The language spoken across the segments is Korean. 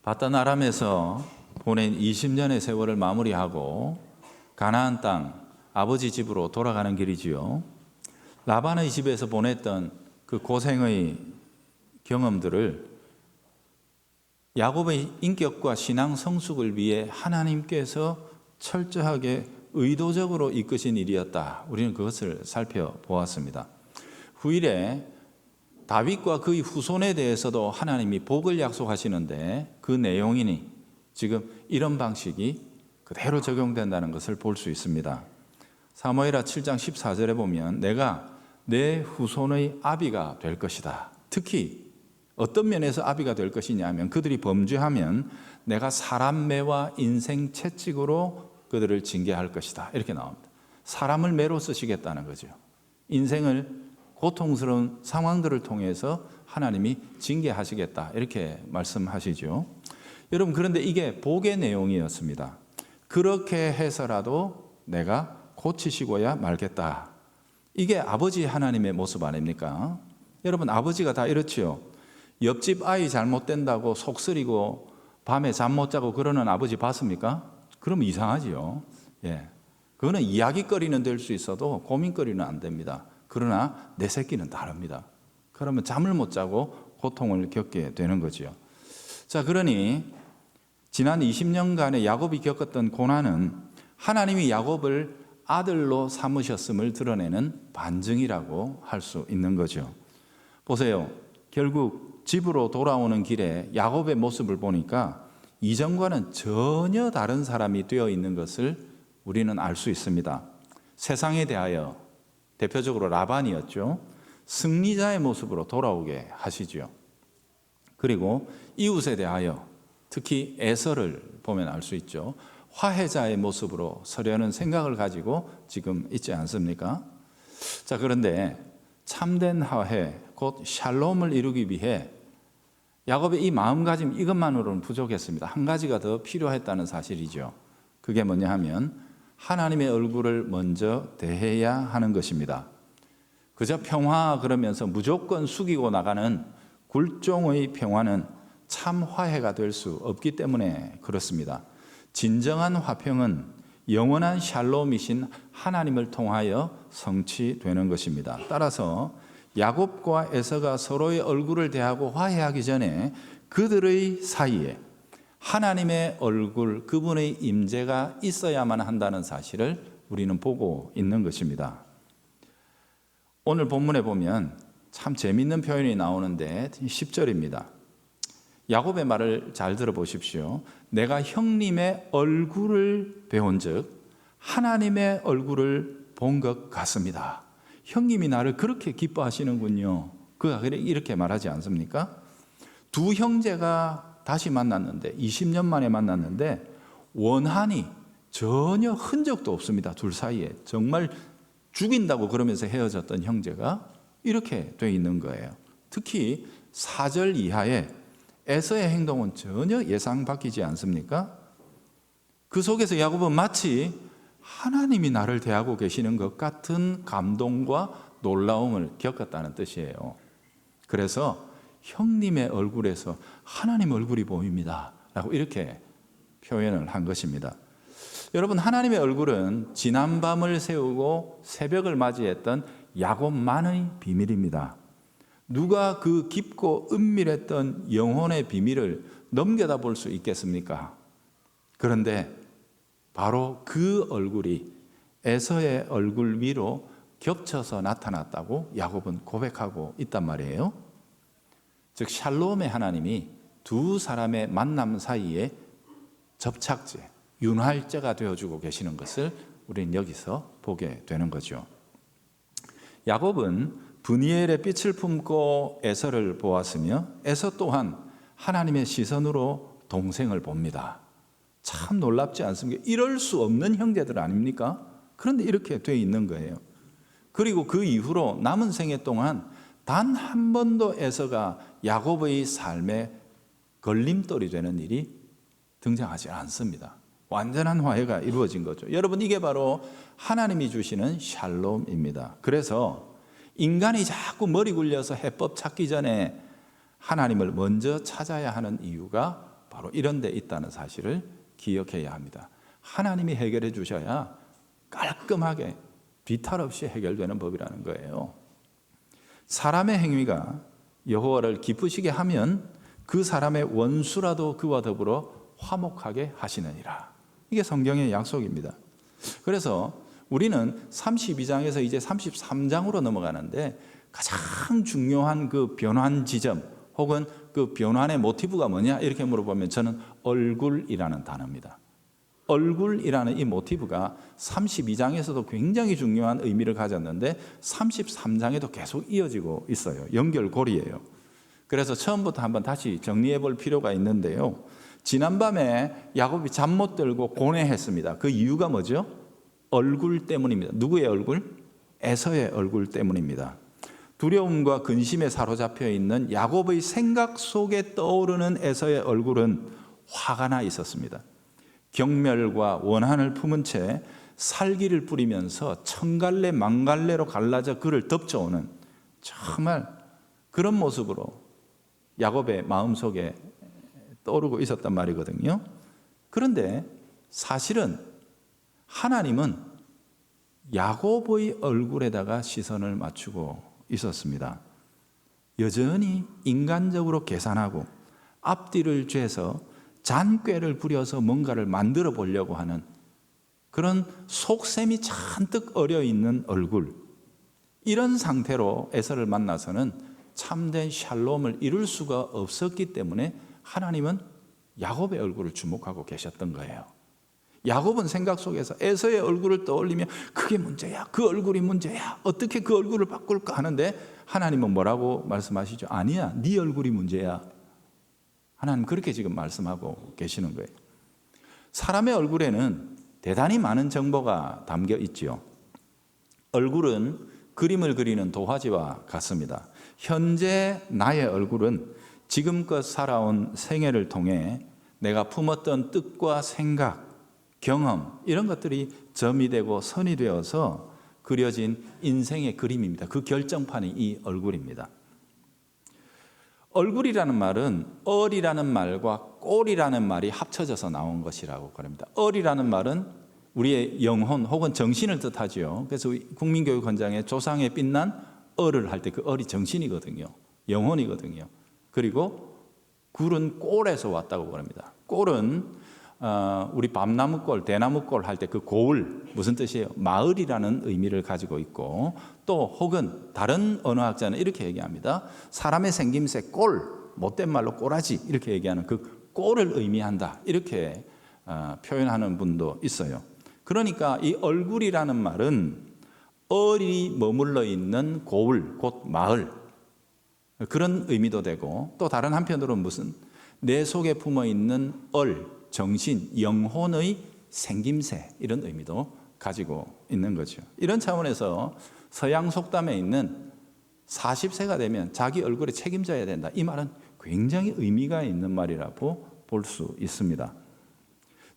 바단 아람에서 보낸 20년의 세월을 마무리하고 가나안 땅 아버지 집으로 돌아가는 길이지요. 라반의 집에서 보냈던 그 고생의 경험들을 야곱의 인격과 신앙 성숙을 위해 하나님께서 철저하게 의도적으로 이끄신 일이었다. 우리는 그것을 살펴보았습니다. 후일에 다윗과 그의 후손에 대해서도 하나님이 복을 약속하시는데 그 내용이니 지금 이런 방식이 그대로 적용된다는 것을 볼 수 있습니다. 사무엘하 7장 14절에 보면 내가 내 후손의 아비가 될 것이다. 특히 어떤 면에서 아비가 될 것이냐 하면 그들이 범죄하면 내가 사람 매와 인생 채찍으로 그들을 징계할 것이다. 이렇게 나옵니다. 사람을 매로 쓰시겠다는 거죠. 인생을 고통스러운 상황들을 통해서 하나님이 징계하시겠다. 이렇게 말씀하시죠. 여러분, 그런데 이게 복의 내용이었습니다. 그렇게 해서라도 내가 고치시고야 말겠다. 이게 아버지 하나님의 모습 아닙니까? 여러분, 아버지가 다 이렇지요. 옆집 아이 잘못된다고 속쓰리고 밤에 잠 못 자고 그러는 아버지 봤습니까? 그럼 이상하지요. 예. 그거는 이야기거리는 될 수 있어도 고민거리는 안 됩니다. 그러나 내 새끼는 다릅니다. 그러면 잠을 못 자고 고통을 겪게 되는 거죠. 자, 그러니 지난 20년간의 야곱이 겪었던 고난은 하나님이 야곱을 아들로 삼으셨음을 드러내는 반증이라고 할 수 있는 거죠. 보세요. 결국 집으로 돌아오는 길에 야곱의 모습을 보니까 이전과는 전혀 다른 사람이 되어 있는 것을 우리는 알 수 있습니다. 세상에 대하여 대표적으로 라반이었죠. 승리자의 모습으로 돌아오게 하시죠. 그리고 이웃에 대하여 특히 에서를 보면 알 수 있죠. 화해자의 모습으로 서려는 생각을 가지고 지금 있지 않습니까? 자, 그런데 참된 화해, 곧 샬롬을 이루기 위해 야곱의 이 마음가짐 이것만으로는 부족했습니다. 한 가지가 더 필요했다는 사실이죠. 그게 뭐냐 하면 하나님의 얼굴을 먼저 대해야 하는 것입니다. 그저 평화 그러면서 무조건 숙이고 나가는 굴종의 평화는 참 화해가 될 수 없기 때문에 그렇습니다. 진정한 화평은 영원한 샬롬이신 하나님을 통하여 성취되는 것입니다. 따라서 야곱과 에서가 서로의 얼굴을 대하고 화해하기 전에 그들의 사이에 하나님의 얼굴, 그분의 임재가 있어야만 한다는 사실을 우리는 보고 있는 것입니다. 오늘 본문에 보면 참 재미있는 표현이 나오는데 10절입니다. 야곱의 말을 잘 들어보십시오. 내가 형님의 얼굴을 배운 즉 하나님의 얼굴을 본 것 같습니다. 형님이 나를 그렇게 기뻐하시는군요. 그가 이렇게 말하지 않습니까? 두 형제가 다시 만났는데 20년 만에 만났는데 원한이 전혀 흔적도 없습니다. 둘 사이에 정말 죽인다고 그러면서 헤어졌던 형제가 이렇게 돼 있는 거예요. 특히 4절 이하에 에서의 행동은 전혀 예상 바뀌지 않습니까? 그 속에서 야곱은 마치 하나님이 나를 대하고 계시는 것 같은 감동과 놀라움을 겪었다는 뜻이에요. 그래서 형님의 얼굴에서 하나님 얼굴이 보입니다 라고 이렇게 표현을 한 것입니다. 여러분, 하나님의 얼굴은 지난밤을 세우고 새벽을 맞이했던 야곱만의 비밀입니다. 누가 그 깊고 은밀했던 영혼의 비밀을 넘겨다 볼 수 있겠습니까? 그런데 바로 그 얼굴이 에서의 얼굴 위로 겹쳐서 나타났다고 야곱은 고백하고 있단 말이에요. 즉 샬롬의 하나님이 두 사람의 만남 사이에 접착제, 윤활제가 되어주고 계시는 것을 우리는 여기서 보게 되는 거죠. 야곱은 브니엘의 빛을 품고 에서를 보았으며 에서 또한 하나님의 시선으로 동생을 봅니다. 참 놀랍지 않습니까? 이럴 수 없는 형제들 아닙니까? 그런데 이렇게 돼 있는 거예요. 그리고 그 이후로 남은 생애 동안 단 한 번도 에서가 야곱의 삶에 걸림돌이 되는 일이 등장하지 않습니다. 완전한 화해가 이루어진 거죠. 여러분, 이게 바로 하나님이 주시는 샬롬입니다. 그래서 인간이 자꾸 머리 굴려서 해법 찾기 전에 하나님을 먼저 찾아야 하는 이유가 바로 이런 데 있다는 사실을 기억해야 합니다. 하나님이 해결해 주셔야 깔끔하게 비탈 없이 해결되는 법이라는 거예요. 사람의 행위가 여호와를 기쁘시게 하면 그 사람의 원수라도 그와 더불어 화목하게 하시느니라. 이게 성경의 약속입니다. 그래서 우리는 32장에서 이제 33장으로 넘어가는데 가장 중요한 그 변환 지점 혹은 그 변환의 모티브가 뭐냐 이렇게 물어보면 저는 얼굴이라는 단어입니다. 얼굴이라는 이 모티브가 32장에서도 굉장히 중요한 의미를 가졌는데 33장에도 계속 이어지고 있어요. 연결고리예요. 그래서 처음부터 한번 다시 정리해 볼 필요가 있는데요. 지난밤에 야곱이 잠 못 들고 고뇌했습니다. 그 이유가 뭐죠? 얼굴 때문입니다. 누구의 얼굴? 에서의 얼굴 때문입니다. 두려움과 근심에 사로잡혀 있는 야곱의 생각 속에 떠오르는 에서의 얼굴은 화가 나 있었습니다. 경멸과 원한을 품은 채 살기를 뿌리면서 천갈래 만갈래로 갈라져 그를 덮쳐오는 정말 그런 모습으로 야곱의 마음속에 떠오르고 있었단 말이거든요. 그런데 사실은 하나님은 야곱의 얼굴에다가 시선을 맞추고 있었습니다. 여전히 인간적으로 계산하고 앞뒤를 죄서 잔꾀를 부려서 뭔가를 만들어 보려고 하는 그런 속셈이 잔뜩 어려 있는 얼굴, 이런 상태로 에서를 만나서는 참된 샬롬을 이룰 수가 없었기 때문에 하나님은 야곱의 얼굴을 주목하고 계셨던 거예요. 야곱은 생각 속에서 에서의 얼굴을 떠올리며 그게 문제야, 그 얼굴이 문제야, 어떻게 그 얼굴을 바꿀까 하는데 하나님은 뭐라고 말씀하시죠? 아니야, 네 얼굴이 문제야. 하나님 그렇게 지금 말씀하고 계시는 거예요. 사람의 얼굴에는 대단히 많은 정보가 담겨 있죠. 얼굴은 그림을 그리는 도화지와 같습니다. 현재 나의 얼굴은 지금껏 살아온 생애를 통해 내가 품었던 뜻과 생각, 경험 이런 것들이 점이 되고 선이 되어서 그려진 인생의 그림입니다. 그 결정판이 이 얼굴입니다. 얼굴이라는 말은 얼이라는 말과 꼴이라는 말이 합쳐져서 나온 것이라고 그럽니다. 얼이라는 말은 우리의 영혼 혹은 정신을 뜻하지요. 그래서 국민교육헌장에 조상의 빛난 얼을 할 때 그 얼이 정신이거든요. 영혼이거든요. 그리고 굴은 꼴에서 왔다고 그럽니다. 꼴은 우리 밤나무꼴, 대나무꼴 할 때 그 고을 무슨 뜻이에요? 마을이라는 의미를 가지고 있고 또 혹은 다른 언어학자는 이렇게 얘기합니다. 사람의 생김새 꼴, 못된 말로 꼬라지 이렇게 얘기하는 그 꼴을 의미한다. 이렇게 표현하는 분도 있어요. 그러니까 이 얼굴이라는 말은 얼이 머물러 있는 고을, 곧 마을 그런 의미도 되고 또 다른 한편으로는 무슨 내 속에 품어 있는 얼, 정신, 영혼의 생김새 이런 의미도 가지고 있는 거죠. 이런 차원에서 서양 속담에 있는 40세가 되면 자기 얼굴에 책임져야 된다. 이 말은 굉장히 의미가 있는 말이라고 볼 수 있습니다.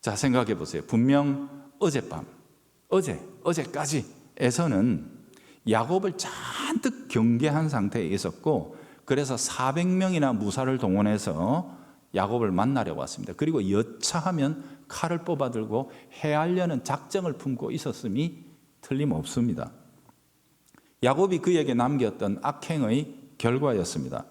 자, 생각해 보세요. 분명 어젯밤, 어제까지 에서는 야곱을 잔뜩 경계한 상태에 있었고 그래서 400명이나 무사를 동원해서 야곱을 만나려고 왔습니다. 그리고 여차하면 칼을 뽑아들고 해하려는 작정을 품고 있었음이 틀림없습니다. 야곱이 그에게 남겼던 악행의 결과였습니다.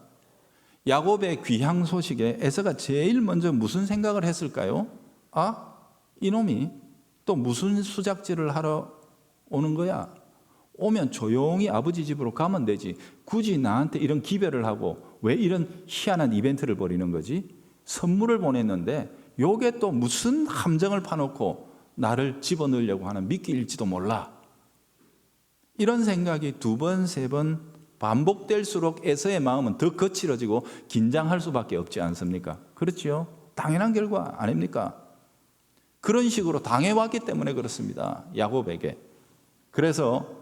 야곱의 귀향 소식에 에서가 제일 먼저 무슨 생각을 했을까요? 아, 이놈이 또 무슨 수작질을 하러 오는 거야? 오면 조용히 아버지 집으로 가면 되지. 굳이 나한테 이런 기별을 하고 왜 이런 희한한 이벤트를 벌이는 거지? 선물을 보냈는데 요게 또 무슨 함정을 파놓고 나를 집어넣으려고 하는 미끼일지도 몰라. 이런 생각이 두 번, 세 번 반복될수록 에서의 마음은 더 거칠어지고 긴장할 수밖에 없지 않습니까? 그렇죠? 당연한 결과 아닙니까? 그런 식으로 당해왔기 때문에 그렇습니다. 야곱에게. 그래서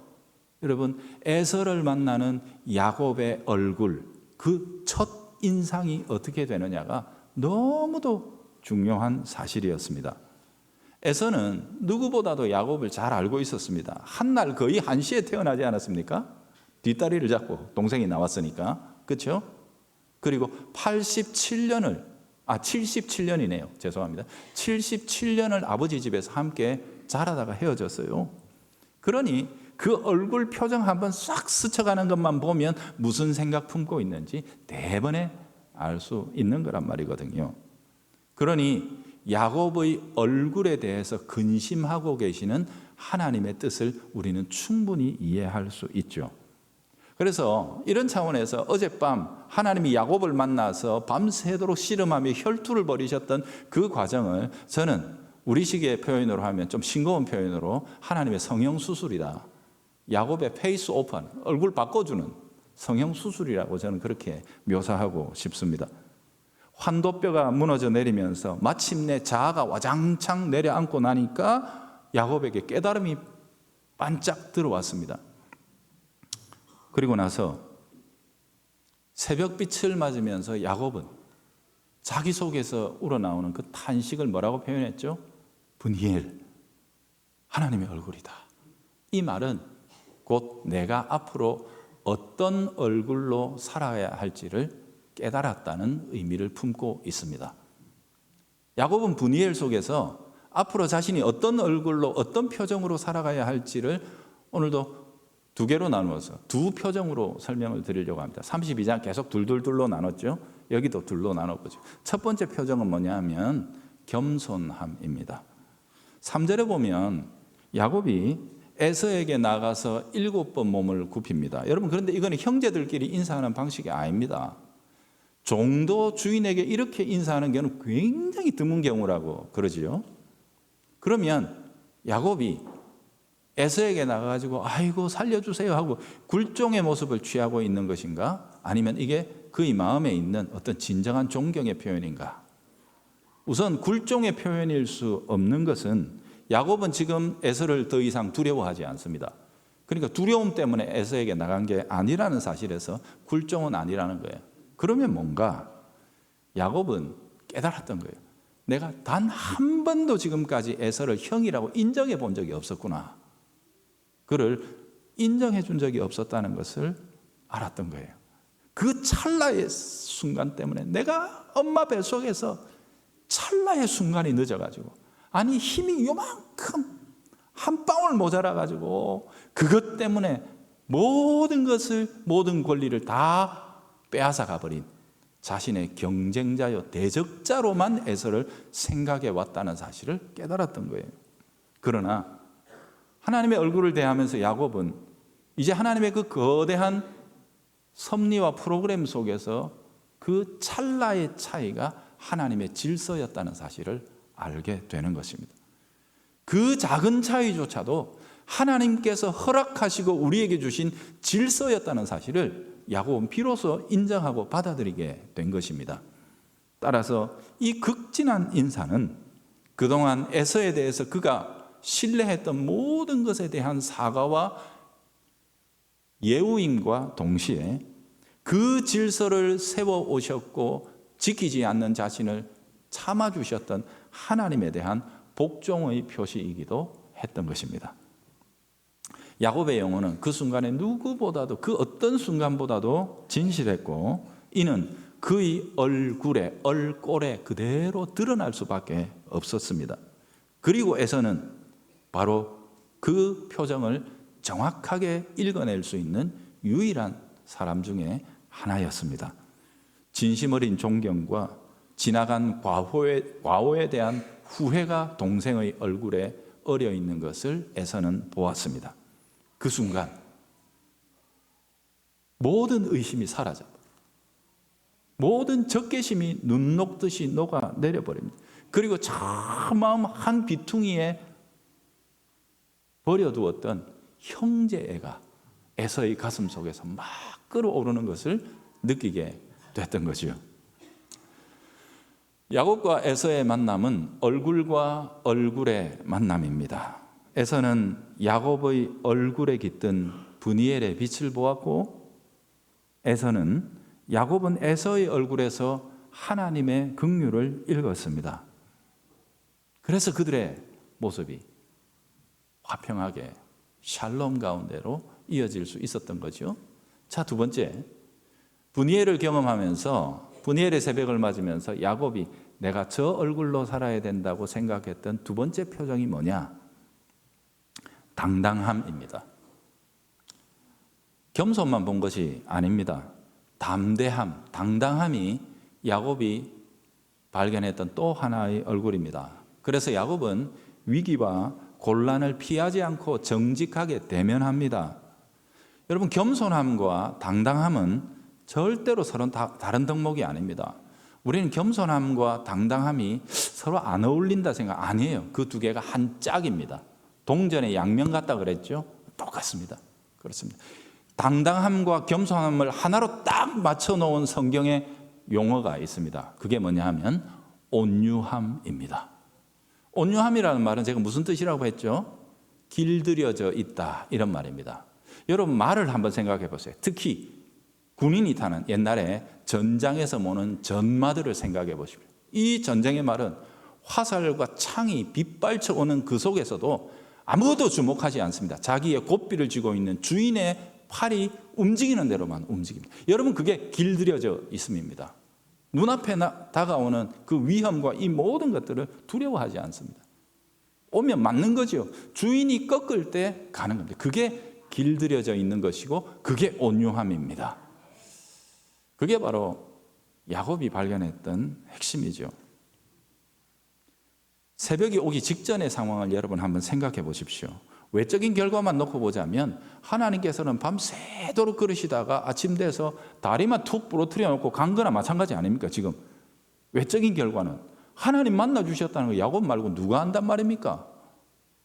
여러분 에서를 만나는 야곱의 얼굴, 그 첫 인상이 어떻게 되느냐가 너무도 중요한 사실이었습니다. 에서는 누구보다도 야곱을 잘 알고 있었습니다. 한날 거의 한시에 태어나지 않았습니까? 뒷다리를 잡고 동생이 나왔으니까. 그렇죠? 그리고 87년을 77년이네요. 죄송합니다. 77년을 아버지 집에서 함께 자라다가 헤어졌어요. 그러니 그 얼굴 표정 한번 싹 스쳐가는 것만 보면 무슨 생각 품고 있는지 대번에 알 수 있는 거란 말이거든요. 그러니 야곱의 얼굴에 대해서 근심하고 계시는 하나님의 뜻을 우리는 충분히 이해할 수 있죠. 그래서 이런 차원에서 어젯밤 하나님이 야곱을 만나서 밤새도록 씨름하며 혈투를 벌이셨던 그 과정을 저는 우리식의 표현으로 하면 좀 싱거운 표현으로 하나님의 성형수술이다. 야곱의 페이스 오픈, 얼굴 바꿔주는 성형수술이라고 저는 그렇게 묘사하고 싶습니다. 환도뼈가 무너져 내리면서 마침내 자아가 와장창 내려앉고 나니까 야곱에게 깨달음이 반짝 들어왔습니다. 그리고 나서 새벽빛을 맞으면서 야곱은 자기 속에서 우러나오는 그 탄식을 뭐라고 표현했죠? 브니엘, 하나님의 얼굴이다. 이 말은 곧 내가 앞으로 어떤 얼굴로 살아야 할지를 깨달았다는 의미를 품고 있습니다. 야곱은 브니엘 속에서 앞으로 자신이 어떤 얼굴로 어떤 표정으로 살아가야 할지를 오늘도 두 개로 나누어서 두 표정으로 설명을 드리려고 합니다. 32장 계속 둘로 나눴죠. 여기도 둘로 나눠보죠. 첫 번째 표정은 뭐냐면 겸손함입니다. 3절에 보면 야곱이 에서에게 나가서 7번 몸을 굽힙니다. 여러분, 그런데 이거는 형제들끼리 인사하는 방식이 아닙니다. 종도 주인에게 이렇게 인사하는 경우는 굉장히 드문 경우라고 그러지요. 그러면 야곱이 에서에게 나가가지고 아이고 살려주세요 하고 굴종의 모습을 취하고 있는 것인가? 아니면 이게 그의 마음에 있는 어떤 진정한 존경의 표현인가? 우선 굴종의 표현일 수 없는 것은 야곱은 지금 에서를 더 이상 두려워하지 않습니다. 그러니까 두려움 때문에 에서에게 나간 게 아니라는 사실에서 굴종은 아니라는 거예요. 그러면 뭔가 야곱은 깨달았던 거예요. 내가 단 한 번도 지금까지 에서를 형이라고 인정해 본 적이 없었구나. 그를 인정해 준 적이 없었다는 것을 알았던 거예요. 그 찰나의 순간 때문에 내가 엄마 뱃속에서 찰나의 순간이 늦어가지고 아니 힘이 요만큼 한 방울 모자라가지고 그것 때문에 모든 것을 모든 권리를 다 빼앗아 가버린 자신의 경쟁자요 대적자로만 에서를 생각해 왔다는 사실을 깨달았던 거예요. 그러나 하나님의 얼굴을 대하면서 야곱은 이제 하나님의 그 거대한 섭리와 프로그램 속에서 그 찰나의 차이가 하나님의 질서였다는 사실을 알게 되는 것입니다. 그 작은 차이조차도 하나님께서 허락하시고 우리에게 주신 질서였다는 사실을 야곱은 비로소 인정하고 받아들이게 된 것입니다. 따라서 이 극진한 인사는 그동안 에서에 대해서 그가 신뢰했던 모든 것에 대한 사과와 예우임과 동시에 그 질서를 세워 오셨고 지키지 않는 자신을 참아주셨던 하나님에 대한 복종의 표시이기도 했던 것입니다. 야곱의 영혼은 그 순간에 누구보다도 그 어떤 순간보다도 진실했고 이는 그의 얼굴에 얼꼴에 그대로 드러날 수밖에 없었습니다. 그리고 에서는 바로 그 표정을 정확하게 읽어낼 수 있는 유일한 사람 중에 하나였습니다. 진심 어린 존경과 지나간 과오에 대한 후회가 동생의 얼굴에 어려 있는 것을 에서는 보았습니다. 그 순간 모든 의심이 사라져 모든 적개심이 눈 녹듯이 녹아 내려버립니다. 그리고 저 마음 한 비퉁이에 버려두었던 형제애가 에서의 가슴 속에서 막 끓어오르는 것을 느끼게 됐던 거죠. 야곱과 에서의 만남은 얼굴과 얼굴의 만남입니다. 에서는 야곱의 얼굴에 깃든 브니엘의 빛을 보았고 야곱은 에서의 얼굴에서 하나님의 긍휼을 읽었습니다. 그래서 그들의 모습이 화평하게 샬롬 가운데로 이어질 수 있었던 거죠. 자, 두 번째, 브니엘을 경험하면서 브니엘의 새벽을 맞으면서 야곱이 내가 저 얼굴로 살아야 된다고 생각했던 두 번째 표정이 뭐냐? 당당함입니다. 겸손만 본 것이 아닙니다. 담대함, 당당함이 야곱이 발견했던 또 하나의 얼굴입니다. 그래서 야곱은 위기와 곤란을 피하지 않고 정직하게 대면합니다. 여러분, 겸손함과 당당함은 절대로 서로 다른 덕목이 아닙니다. 우리는 겸손함과 당당함이 서로 안 어울린다 생각 아니에요. 그 두 개가 한 짝입니다. 동전의 양면 같다 그랬죠? 똑같습니다. 그렇습니다. 당당함과 겸손함을 하나로 딱 맞춰 놓은 성경의 용어가 있습니다. 그게 뭐냐 하면 온유함입니다. 온유함이라는 말은 제가 무슨 뜻이라고 했죠? 길들여져 있다, 이런 말입니다. 여러분, 말을 한번 생각해 보세요. 특히 군인이 타는 옛날에 전장에서 모는 전마들을 생각해 보십시오. 이 전쟁의 말은 화살과 창이 빗발쳐 오는 그 속에서도 아무도 주목하지 않습니다. 자기의 고삐를 쥐고 있는 주인의 팔이 움직이는 대로만 움직입니다. 여러분, 그게 길들여져 있음입니다. 눈앞에 다가오는 그 위험과 이 모든 것들을 두려워하지 않습니다. 오면 맞는 거죠. 주인이 꺾을 때 가는 겁니다. 그게 길들여져 있는 것이고 그게 온유함입니다. 그게 바로 야곱이 발견했던 핵심이죠. 새벽이 오기 직전의 상황을 여러분 한번 생각해 보십시오. 외적인 결과만 놓고 보자면 하나님께서는 밤새도록 그러시다가 아침 돼서 다리만 툭 부러뜨려 놓고 간 거나 마찬가지 아닙니까? 지금 외적인 결과는 하나님 만나 주셨다는 거 야곱 말고 누가 한단 말입니까?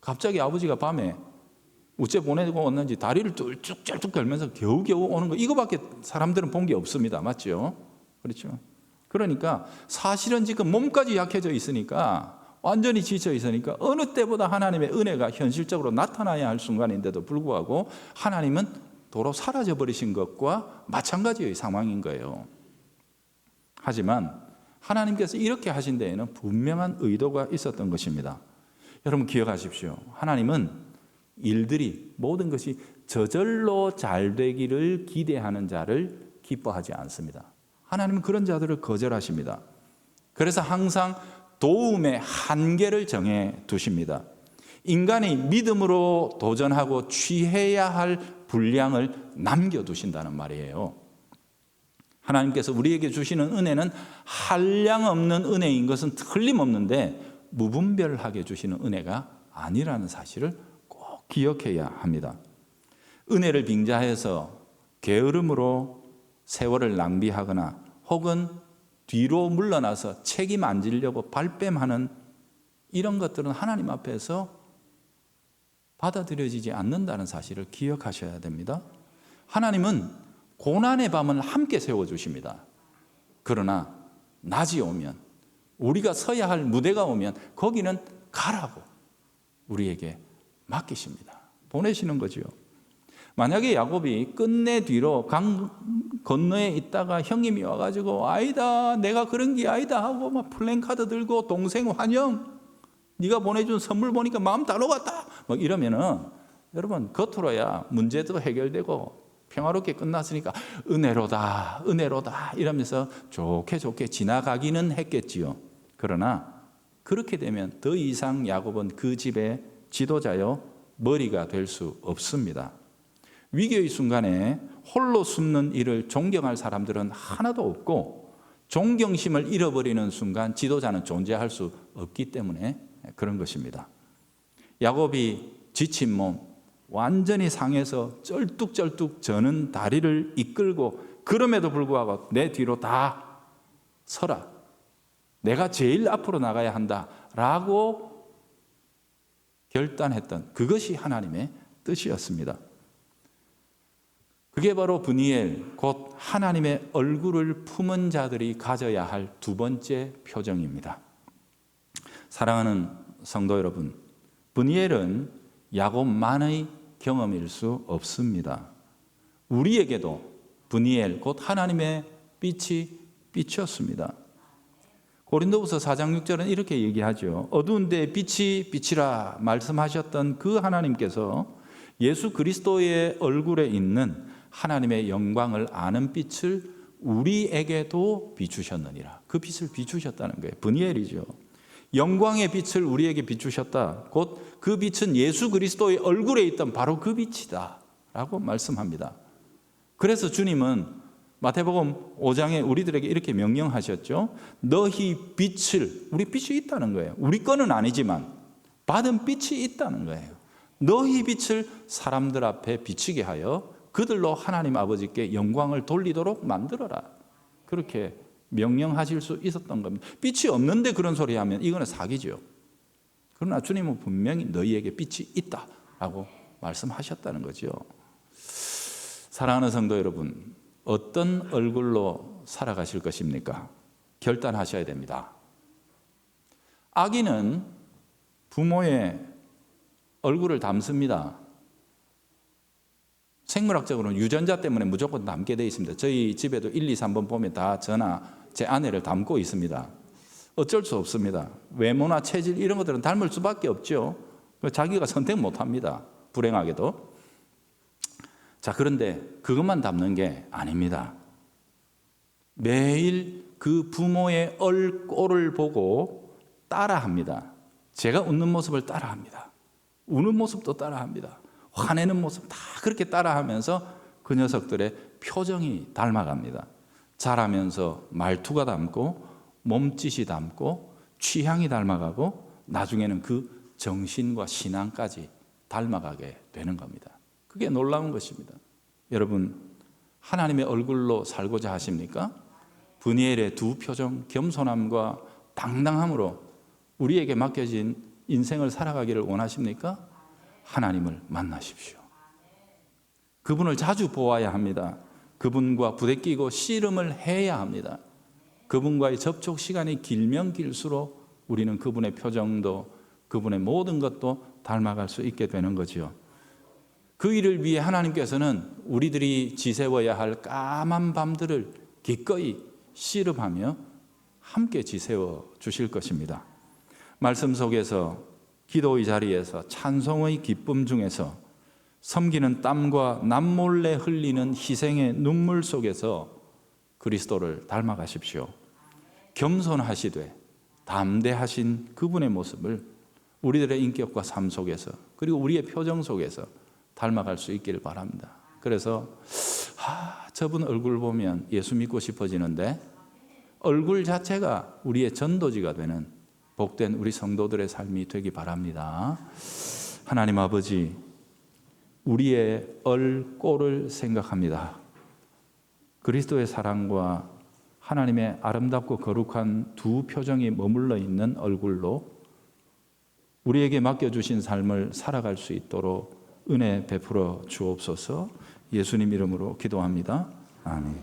갑자기 아버지가 밤에 우째 보내고 왔는지 다리를 뚫쭉쩔쭉 걸면서 겨우겨우 오는 거, 이거밖에 사람들은 본 게 없습니다. 맞죠? 그렇죠? 그러니까 사실은 지금 몸까지 약해져 있으니까, 완전히 지쳐 있으니까 어느 때보다 하나님의 은혜가 현실적으로 나타나야 할 순간인데도 불구하고 하나님은 도로 사라져 버리신 것과 마찬가지의 상황인 거예요. 하지만 하나님께서 이렇게 하신 데에는 분명한 의도가 있었던 것입니다. 여러분 기억하십시오. 하나님은 일들이 모든 것이 저절로 잘 되기를 기대하는 자를 기뻐하지 않습니다. 하나님은 그런 자들을 거절하십니다. 그래서 항상 도움의 한계를 정해 두십니다. 인간이 믿음으로 도전하고 취해야 할 분량을 남겨두신다는 말이에요. 하나님께서 우리에게 주시는 은혜는 한량없는 은혜인 것은 틀림없는데 무분별하게 주시는 은혜가 아니라는 사실을 꼭 기억해야 합니다. 은혜를 빙자해서 게으름으로 세월을 낭비하거나 혹은 뒤로 물러나서 책임 안 지려고 발뺌하는 이런 것들은 하나님 앞에서 받아들여지지 않는다는 사실을 기억하셔야 됩니다. 하나님은 고난의 밤을 함께 세워주십니다. 그러나 낮이 오면, 우리가 서야 할 무대가 오면 거기는 가라고 우리에게 맡기십니다. 보내시는 거죠. 만약에 야곱이 끝내 뒤로 강 건너에 있다가 형님이 와가지고 아니다, 내가 그런 게 아니다 하고 막 플랜카드 들고 동생 환영, 네가 보내준 선물 보니까 마음 다 녹았다 막 이러면은 여러분 겉으로야 문제도 해결되고 평화롭게 끝났으니까 은혜로다 은혜로다 이러면서 좋게 좋게 지나가기는 했겠지요. 그러나 그렇게 되면 더 이상 야곱은 그 집의 지도자요 머리가 될 수 없습니다. 위기의 순간에 홀로 숨는 이를 존경할 사람들은 하나도 없고 존경심을 잃어버리는 순간 지도자는 존재할 수 없기 때문에 그런 것입니다. 야곱이 지친 몸, 완전히 상해서 쩔뚝쩔뚝 저는 다리를 이끌고 그럼에도 불구하고 내 뒤로 다 서라. 내가 제일 앞으로 나가야 한다라고 결단했던 그것이 하나님의 뜻이었습니다. 그게 바로 브니엘, 곧 하나님의 얼굴을 품은 자들이 가져야 할 두 번째 표정입니다. 사랑하는 성도 여러분, 브니엘은 야곱만의 경험일 수 없습니다. 우리에게도 브니엘, 곧 하나님의 빛이 비쳤습니다. 고린도후서 4장 6절은 이렇게 얘기하죠. 어두운 데에 빛이 비치라 말씀하셨던 그 하나님께서 예수 그리스도의 얼굴에 있는 하나님의 영광을 아는 빛을 우리에게도 비추셨느니라. 그 빛을 비추셨다는 거예요. 브니엘이죠. 영광의 빛을 우리에게 비추셨다. 곧 그 빛은 예수 그리스도의 얼굴에 있던 바로 그 빛이다 라고 말씀합니다. 그래서 주님은 마태복음 5장에 우리들에게 이렇게 명령하셨죠. 너희 빛을, 우리 빛이 있다는 거예요. 우리 거는 아니지만 받은 빛이 있다는 거예요. 너희 빛을 사람들 앞에 비치게 하여 그들로 하나님 아버지께 영광을 돌리도록 만들어라. 그렇게 명령하실 수 있었던 겁니다. 빛이 없는데 그런 소리 하면 이거는 사기죠. 그러나 주님은 분명히 너희에게 빛이 있다라고 말씀하셨다는 거죠. 사랑하는 성도 여러분, 어떤 얼굴로 살아가실 것입니까? 결단하셔야 됩니다. 아기는 부모의 얼굴을 닮습니다. 생물학적으로는 유전자 때문에 무조건 닮게 되어 있습니다. 저희 집에도 1, 2, 3번 보면 다 저나 제 아내를 닮고 있습니다. 어쩔 수 없습니다. 외모나 체질 이런 것들은 닮을 수밖에 없죠. 자기가 선택 못합니다. 불행하게도. 자, 그런데 그것만 닮는 게 아닙니다. 매일 그 부모의 꼴을 보고 따라합니다. 제가 웃는 모습을 따라합니다. 우는 모습도 따라합니다. 화내는 모습 다 그렇게 따라하면서 그 녀석들의 표정이 닮아갑니다. 자라면서 말투가 닮고 몸짓이 닮고 취향이 닮아가고 나중에는 그 정신과 신앙까지 닮아가게 되는 겁니다. 그게 놀라운 것입니다. 여러분, 하나님의 얼굴로 살고자 하십니까? 브니엘의 두 표정, 겸손함과 당당함으로 우리에게 맡겨진 인생을 살아가기를 원하십니까? 하나님을 만나십시오. 그분을 자주 보아야 합니다. 그분과 부대끼고 씨름을 해야 합니다. 그분과의 접촉 시간이 길면 길수록 우리는 그분의 표정도 그분의 모든 것도 닮아갈 수 있게 되는 거죠. 그 일을 위해 하나님께서는 우리들이 지새워야 할 까만 밤들을 기꺼이 씨름하며 함께 지새워 주실 것입니다. 말씀 속에서 기도의 자리에서 찬송의 기쁨 중에서 섬기는 땀과 남몰래 흘리는 희생의 눈물 속에서 그리스도를 닮아가십시오. 겸손하시되 담대하신 그분의 모습을 우리들의 인격과 삶 속에서 그리고 우리의 표정 속에서 닮아갈 수 있기를 바랍니다. 그래서 저분 얼굴 보면 예수 믿고 싶어지는데 얼굴 자체가 우리의 전도지가 되는 복된 우리 성도들의 삶이 되기 바랍니다. 하나님 아버지, 우리의 얼꼴을 생각합니다. 그리스도의 사랑과 하나님의 아름답고 거룩한 두 표정이 머물러 있는 얼굴로 우리에게 맡겨주신 삶을 살아갈 수 있도록 은혜 베풀어 주옵소서. 예수님 이름으로 기도합니다. 아멘.